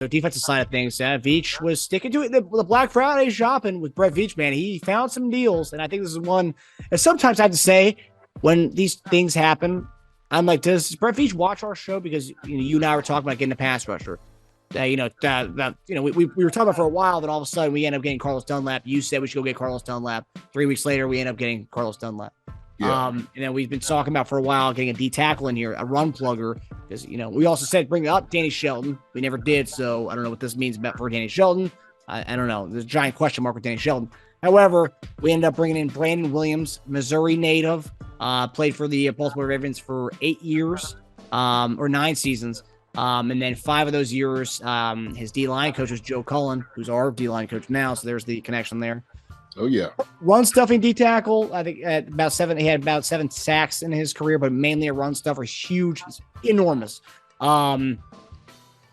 the defensive side of things, Veach was sticking to it. The Black Friday shopping with Brett Veach, man, he found some deals, and I think this is one. And sometimes I have to say, when these things happen, I'm like, does Brett Veach watch our show? Because you and I were talking about getting a pass rusher. We were talking about for a while. Then all of a sudden, we end up getting Carlos Dunlap. You said we should go get Carlos Dunlap. 3 weeks later, we end up getting Carlos Dunlap. Yeah. And then we've been talking about for a while getting a D tackle in here, a run plugger, because we also said bring up Danny Shelton. We never did, so I don't know what this means for Danny Shelton. I don't know. There's a giant question mark with Danny Shelton. However, we ended up bringing in Brandon Williams, Missouri native, played for the Baltimore Ravens for 8 years, or 9 seasons. And then 5 of those years, his D-line coach was Joe Cullen, who's our D-line coach now. So there's the connection there. Oh, yeah. run stuffing D tackle. I think at about 7, he had about 7 sacks in his career, but mainly a run stuffer. Huge, enormous.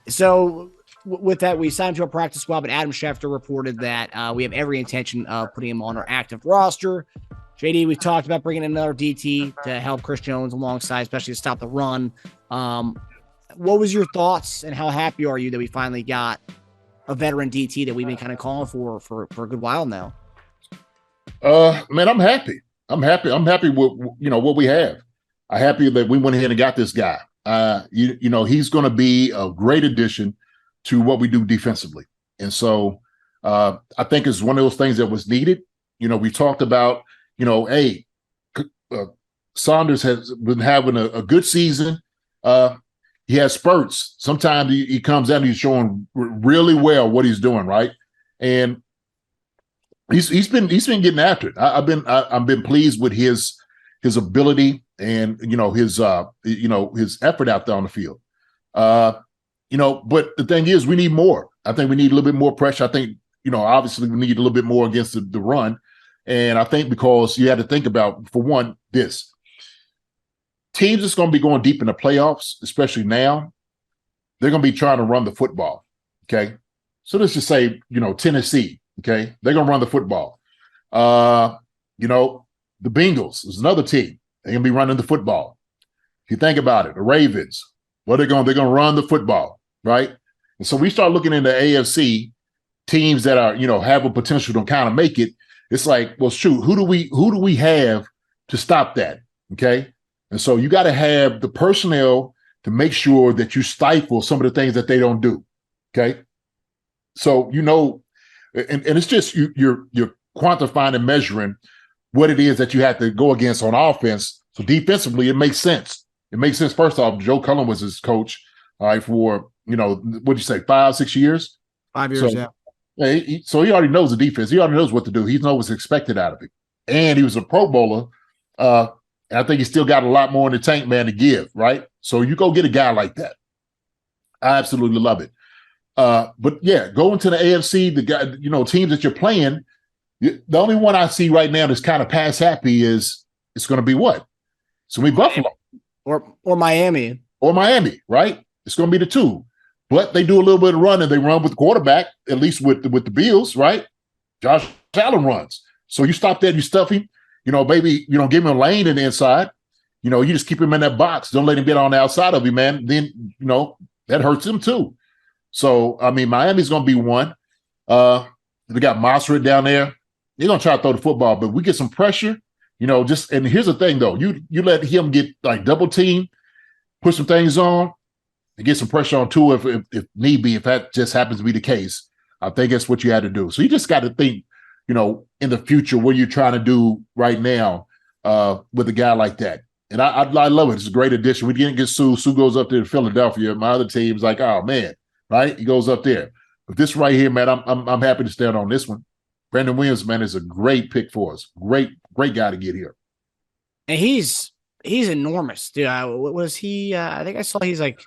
So with that, we signed him to a practice squad, but Adam Schefter reported that we have every intention of putting him on our active roster. JD, we talked about bringing in another DT to help Chris Jones alongside, especially to stop the run. What was your thoughts, and how happy are you that we finally got a veteran DT that we've been kind of calling for a good while now? Man, I'm happy. I'm happy with what we have. I'm happy that we went ahead and got this guy. He's going to be a great addition to what we do defensively, and so I think it's one of those things that was needed. We talked about Saunders has been having a good season. He has spurts. Sometimes he comes out and he's showing really well what he's doing, right? And he's been getting after it. I've been pleased with his ability and his effort out there on the field. But the thing is, we need more. I think we need a little bit more pressure. I think obviously we need a little bit more against the run. And I think because you had to think about, for one, this. Teams that's going to be going deep in the playoffs, especially now, they're going to be trying to run the football, okay? So let's just say, Tennessee, okay? They're going to run the football. The Bengals is another team. They're going to be running the football. If you think about it, the Ravens, they're going to run the football, right? And so we start looking into AFC teams that are, have a potential to kind of make it. It's like, well, shoot, who do we have to stop that, okay? And so you got to have the personnel to make sure that you stifle some of the things that they don't do. Okay. So, and it's just you're quantifying and measuring what it is that you have to go against on offense. So defensively, it makes sense. It makes sense. First off, Joe Cullen was his coach, all right, for, what'd you say, 5-6 years? 5 years, so, yeah. So he already knows the defense. He already knows what to do. He knows what's expected out of him. And he was a Pro Bowler. And I think he's still got a lot more in the tank, man, to give, right? So you go get a guy like that. I absolutely love it. But yeah, go into the AFC, the guy, teams that you're playing. The only one I see right now that's kind of pass happy is it's going to be what? It's going to be Buffalo. Or Miami. Or Miami, right? It's going to be the two. But they do a little bit of running. They run with the quarterback, at least with the Bills, right? Josh Allen runs. So you stop that, you stuff him. Maybe, give him a lane in the inside. You just keep him in that box. Don't let him get on the outside of you, man. Then, that hurts him too. So, I mean, Miami's going to be one. They got Mostert down there. They're going to try to throw the football, but we get some pressure, and here's the thing, though. You let him get, like, double team, put some things on, and get some pressure on Tua if need be, if that just happens to be the case. I think that's what you had to do. So you just got to think, in the future, what you're trying to do right now with a guy like that. And I love it. It's a great addition. We didn't get Sue. Sue goes up there to Philadelphia. My other team's like, oh, man, right? He goes up there. But this right here, man, I'm happy to stand on this one. Brandon Williams, man, is a great pick for us. Great guy to get here. And he's enormous, dude. What was he? I think I saw he's like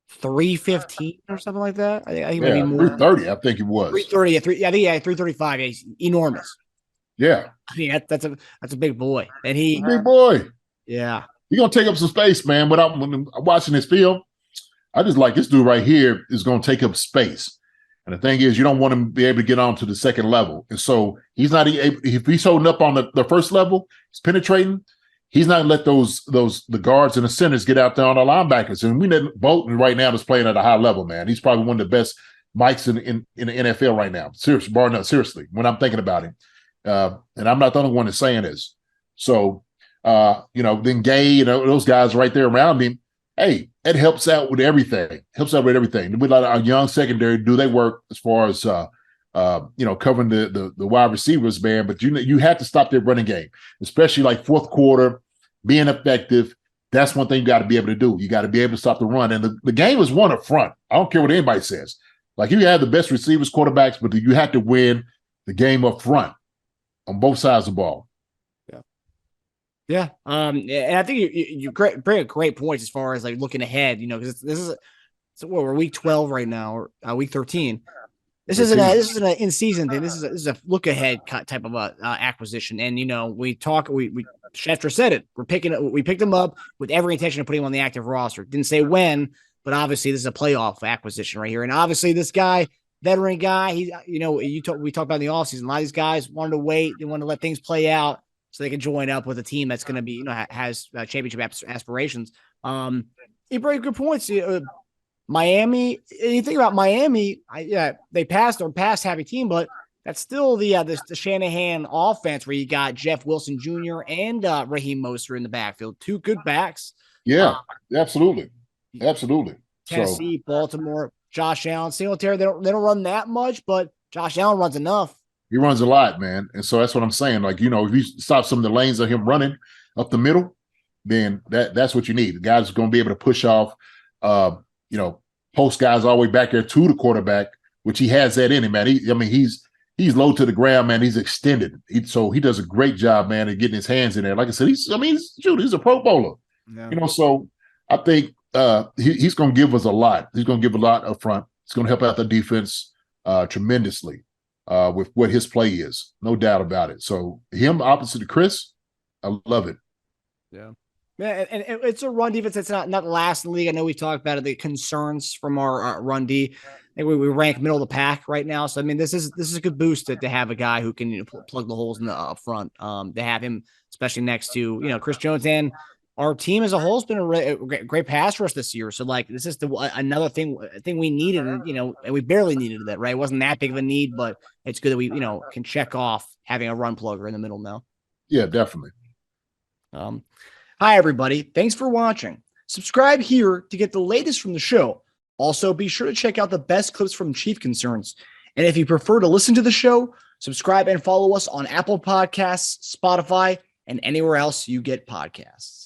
315 or something like that. I think maybe more. 330, I think it was. 330, I think 335. Yeah, he's enormous. Yeah. I mean, that's a big boy. And big boy. Yeah. He's gonna take up some space, man. When I'm watching this film, I just like this dude right here is gonna take up space. And the thing is, you don't want him to be able to get on to the second level. And so he's not able, if he's holding up on the first level, he's penetrating. He's not let the guards and the centers get out there on the linebackers. And we know Bolton right now is playing at a high level, man. He's probably one of the best Mike's in the NFL right now. Seriously, bar none, seriously, when I'm thinking about him. And I'm not the only one that's saying this. So, then Gay, those guys right there around him, hey, it helps out with everything. Helps out with everything. We let our young secondary do their work as far as covering the wide receivers, man. But you have to stop their running game, especially like fourth quarter, being effective. That's one thing you got to be able to do. You got to be able to stop the run. And the game is won up front. I don't care what anybody says. Like, you have the best receivers, quarterbacks, but you have to win the game up front on both sides of the ball. Yeah. And I think you bring a great points as far as like looking ahead, because we're week 12 right now, or week 13. This isn't an in-season thing. This is a look ahead type of acquisition. And Schefter said it. We picked him up with every intention of putting him on the active roster. Didn't say when, but obviously this is a playoff acquisition right here. And obviously this guy, veteran guy, we talked about in the offseason. A lot of these guys wanted to wait. They wanted to let things play out so they can join up with a team that's going to be, has championship aspirations. He brought good points. Miami, you think about Miami, they passed or pass happy team, but that's still the Shanahan offense where you got Jeff Wilson Jr. and Raheem Mostert in the backfield. Two good backs. Yeah, absolutely. Absolutely. Tennessee, Baltimore, Josh Allen, Singletary, they don't run that much, but Josh Allen runs enough. He runs a lot, man. And so that's what I'm saying. Like, if you stop some of the lanes of him running up the middle, then that's what you need. The guy's going to be able to push off, post guys all the way back there to the quarterback, which he has that in him, man. He's low to the ground, man. He's extended. So he does a great job, man, of getting his hands in there. Like I said, he's a Pro Bowler. Yeah. So I think he's going to give us a lot. He's going to give a lot up front. It's going to help out the defense tremendously. With what his play is, no doubt about it. So him opposite to Chris, I love it. Yeah, and it's a run defense that's not last in the league. I know we talked about it, the concerns from our run D. I think we rank middle of the pack right now. So this is a good boost to have a guy who can plug the holes in the up front. To have him, especially next to Chris Jones, and our team as a whole has been a great pass rush this year. So this is another thing we needed, and we barely needed that, right? It wasn't that big of a need, but it's good that we, can check off having a run plugger in the middle now. Yeah, definitely. Hi, everybody. Thanks for watching. Subscribe here to get the latest from the show. Also, be sure to check out the best clips from Chief Concerns. And if you prefer to listen to the show, subscribe and follow us on Apple Podcasts, Spotify, and anywhere else you get podcasts.